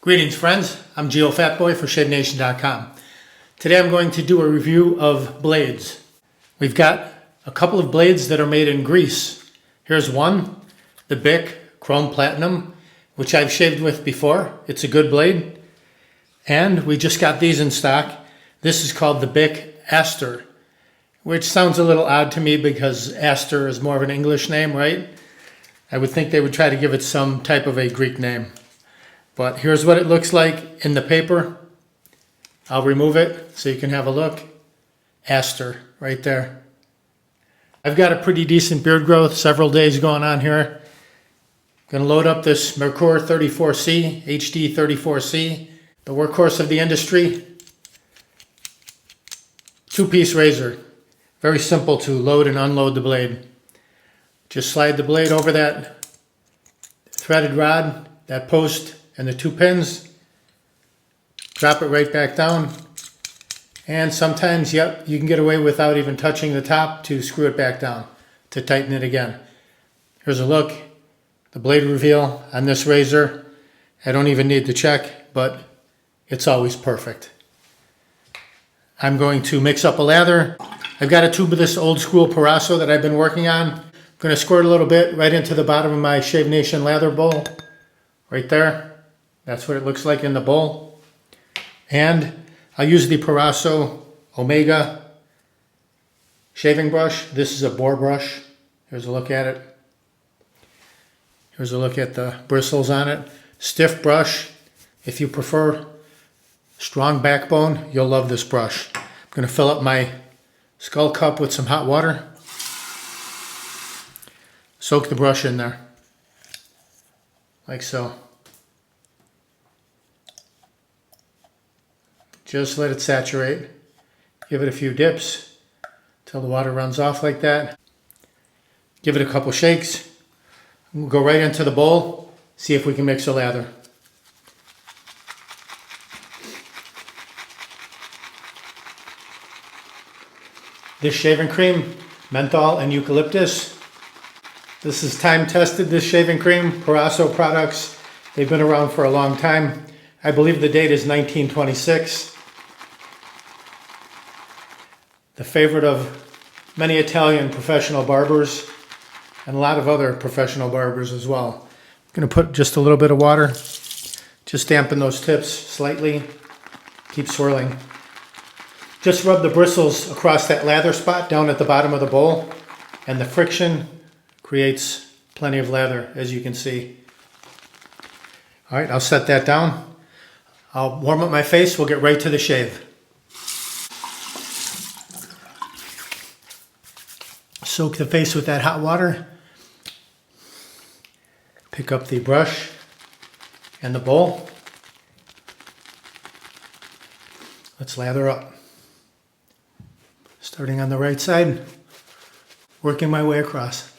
Greetings friends, I'm Geofatboy for ShaveNation.com. Today I'm going to do a review of blades. We've got a couple of blades that are made in Greece. Here's one, the Bic Chrome Platinum, which I've shaved with before. It's a good blade. And we just got these in stock. This is called the Bic Astor, which sounds a little odd to me because Astor is more of an English name, right? I would think they would try to give it some type of a Greek name. But here's what it looks like in the paper. I'll remove it so you can have a look. Astor, right there. I've got a pretty decent beard growth, several days going on here. Gonna load up this Merkur 34C, HD 34C, the workhorse of the industry. Two-piece razor. Very simple to load and unload the blade. Just slide the blade over that threaded rod, that post, and the two pins. Drop it right back down. And sometimes, yep, you can get away without even touching the top to screw it back down, to tighten it again. Here's a look, the blade reveal on this razor. I don't even need to check, but it's always perfect. I'm going to mix up a lather. I've got a tube of this old school Parasso that I've been working on. I'm going to squirt a little bit right into the bottom of my Shave Nation lather bowl. Right there. That's what it looks like in the bowl. And I'll use the Parasso Omega shaving brush. This is a boar brush. Here's a look at it. Here's a look at the bristles on it. Stiff brush. If you prefer strong backbone, you'll love this brush. I'm going to fill up my skull cup with some hot water. Soak the brush in there. Like so. Just let it saturate. Give it a few dips till the water runs off like that. Give it a couple shakes. We'll go right into the bowl, see if we can mix a lather. This shaving cream, menthol and eucalyptus. This is time tested, this shaving cream, Parasso products. They've been around for a long time. I believe the date is 1926. The favorite of many Italian professional barbers and a lot of other professional barbers as well. I'm going to put just a little bit of water, just dampen those tips slightly, keep swirling. Just rub the bristles across that lather spot down at the bottom of the bowl, and the friction creates plenty of lather, as you can see. All right, I'll set that down. I'll warm up my face, we'll get right to the shave. Soak the face with that hot water. Pick up the brush and the bowl. Let's lather up. Starting on the right side, working my way across.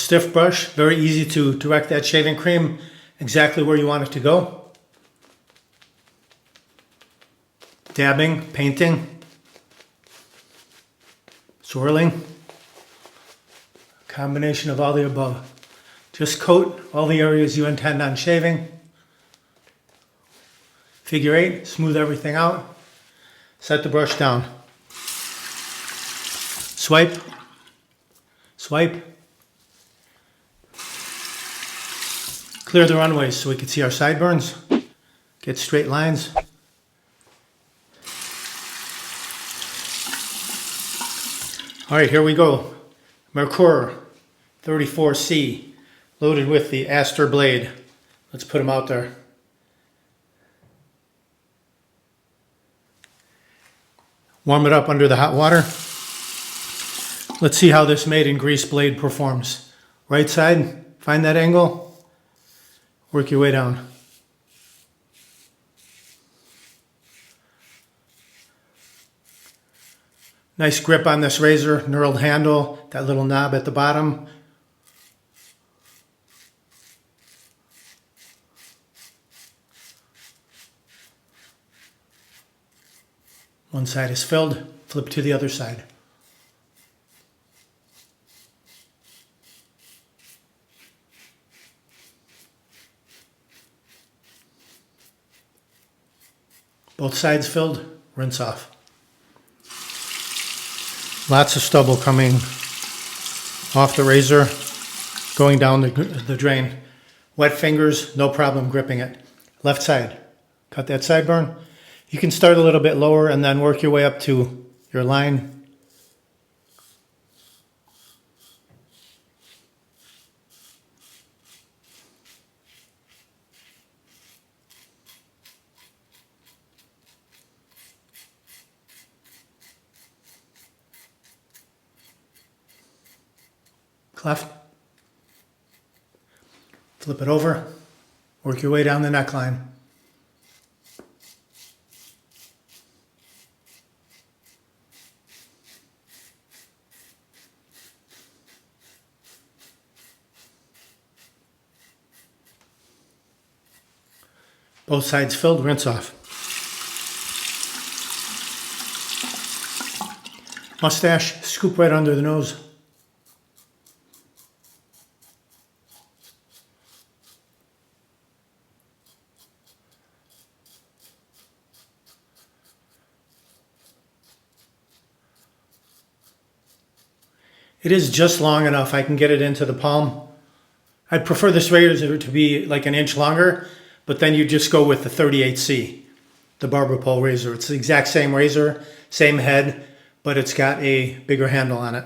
Stiff brush, very easy to direct that shaving cream exactly where you want it to go. Dabbing, painting, swirling, combination of all the above. Just coat all the areas you intend on shaving. Figure 8, smooth everything out. Set the brush down. Swipe, swipe. Clear the runways so we can see our sideburns. Get straight lines. All right, here we go. Merkur 34C, loaded with the Astor blade. Let's put them out there. Warm it up under the hot water. Let's see how this made in grease blade performs. Right side, find that angle. Work your way down. Nice grip on this razor, knurled handle, that little knob at the bottom. One side is filled, flip to the other side. Both sides filled, rinse off. Lots of stubble coming off the razor, going down the drain. Wet fingers, no problem gripping it. Left side, cut that sideburn. You can start a little bit lower and then work your way up to your line. Cleft. Flip it over. Work your way down the neckline. Both sides filled, rinse off. Mustache, scoop right under the nose. It is just long enough. I can get it into the palm. I'd prefer this razor to be like an inch longer, but then you just go with the 38C, the barber pole razor. It's the exact same razor, same head, but it's got a bigger handle on it.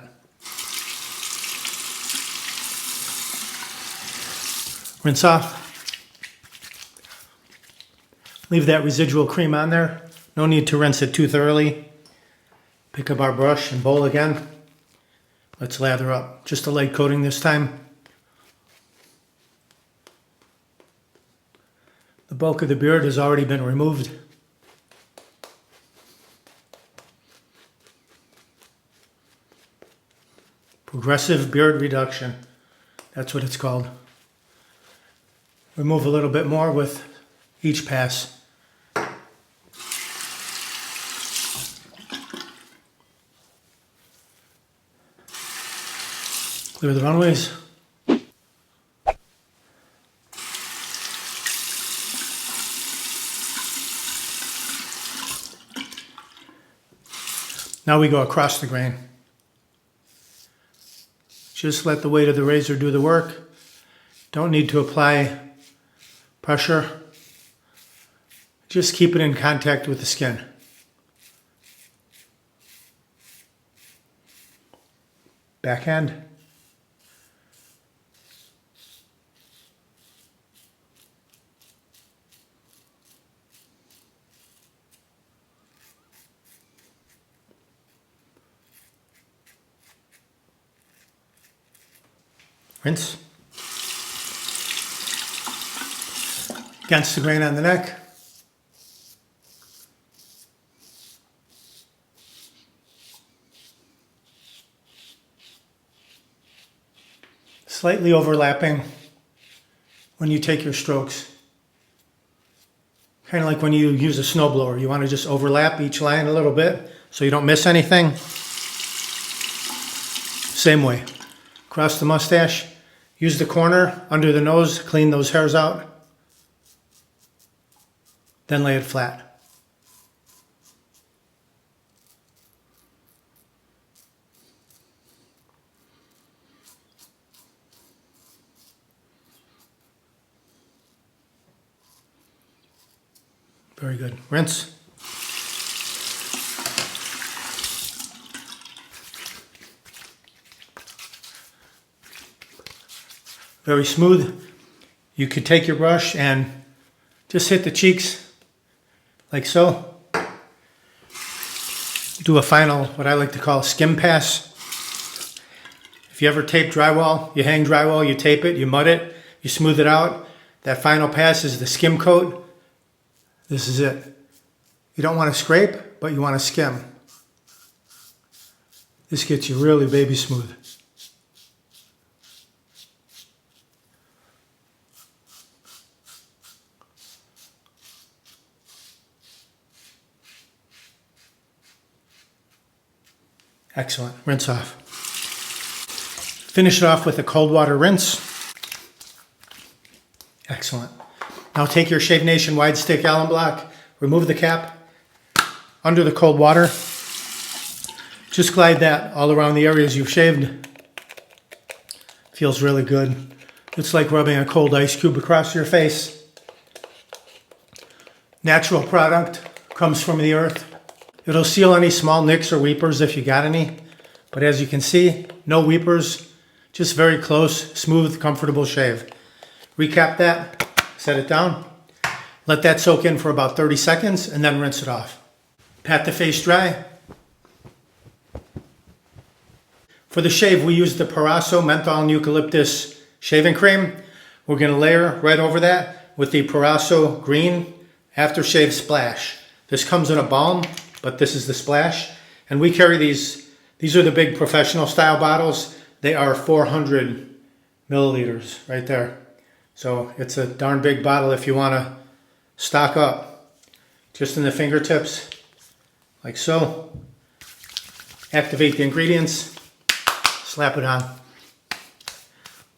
Rinse off. Leave that residual cream on there. No need to rinse it too thoroughly. Pick up our brush and bowl again. Let's lather up. Just a light coating this time. The bulk of the beard has already been removed. Progressive beard reduction. That's what it's called. Remove a little bit more with each pass. Clear the runways. Now we go across the grain. Just let the weight of the razor do the work. Don't need to apply pressure. Just keep it in contact with the skin. Backhand. Rinse. Against the grain on the neck. Slightly overlapping when you take your strokes. Kind of like when you use a snowblower. You want to just overlap each line a little bit so you don't miss anything. Same way. Across the mustache. Use the corner under the nose, clean those hairs out. Then lay it flat. Very good. Rinse. Very smooth. You could take your brush and just hit the cheeks like so. Do a final, what I like to call skim pass. If you ever tape drywall, you hang drywall, you tape it, you mud it, you smooth it out. That final pass is the skim coat. This is it. You don't want to scrape, but you want to skim. This gets you really baby smooth. Excellent. Rinse off. Finish it off with a cold water rinse. Excellent. Now take your Shave Nation wide stick Allen block, remove the cap, under the cold water. Just glide that all around the areas you've shaved. Feels really good. It's like rubbing a cold ice cube across your face. Natural product, comes from the earth. It'll seal any small nicks or weepers if you got any. But as you can see, no weepers, just very close, smooth, comfortable shave. Recap that, set it down. Let that soak in for about 30 seconds and then rinse it off. Pat the face dry. For the shave, we use the Parasso Menthol and Eucalyptus shaving cream. We're going to layer right over that with the Parasso Green Aftershave Splash. This comes in a balm, but this is the splash. And we carry these. These are the big professional style bottles. They are 400 milliliters right there. So it's a darn big bottle if you want to stock up. Just in the fingertips, like so. Activate the ingredients. Slap it on.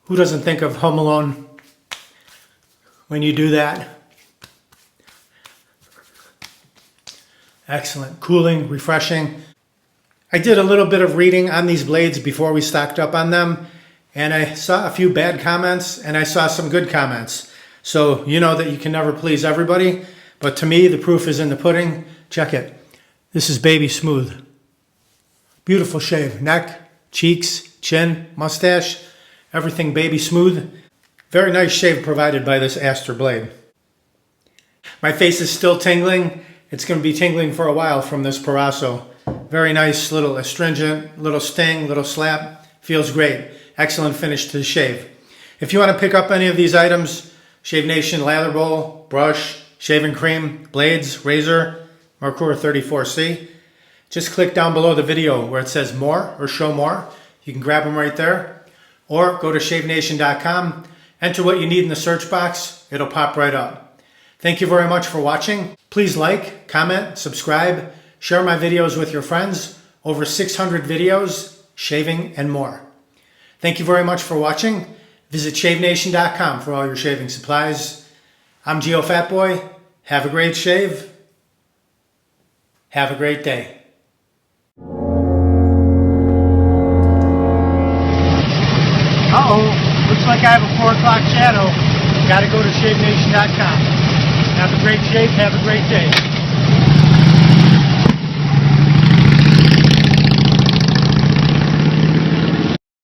Who doesn't think of Home Alone when you do that? Excellent. Cooling, refreshing. I did a little bit of reading on these blades before we stocked up on them, and I saw a few bad comments and I saw some good comments. So you know that you can never please everybody, but to me the proof is in the pudding. Check it. This is baby smooth. Beautiful shave. Neck, cheeks, chin, mustache, everything baby smooth. Very nice shave provided by this Astor blade. My face is still tingling. It's going to be tingling for a while from this Parasso. Very nice, little astringent, little sting, little slap. Feels great. Excellent finish to the shave. If you want to pick up any of these items, Shave Nation lather bowl, brush, shaving cream, blades, razor, Merkur 34C, just click down below the video where it says more or show more. You can grab them right there. Or go to shavenation.com, enter what you need in the search box. It'll pop right up. Thank you very much for watching. Please like, comment, subscribe, share my videos with your friends. Over 600 videos, shaving and more. Thank you very much for watching. Visit shavenation.com for all your shaving supplies. I'm Geofatboy. Have a great shave. Have a great day. Uh-oh, looks like I have a 4 o'clock shadow. Gotta go to shavenation.com. Have a great shave, have a great day.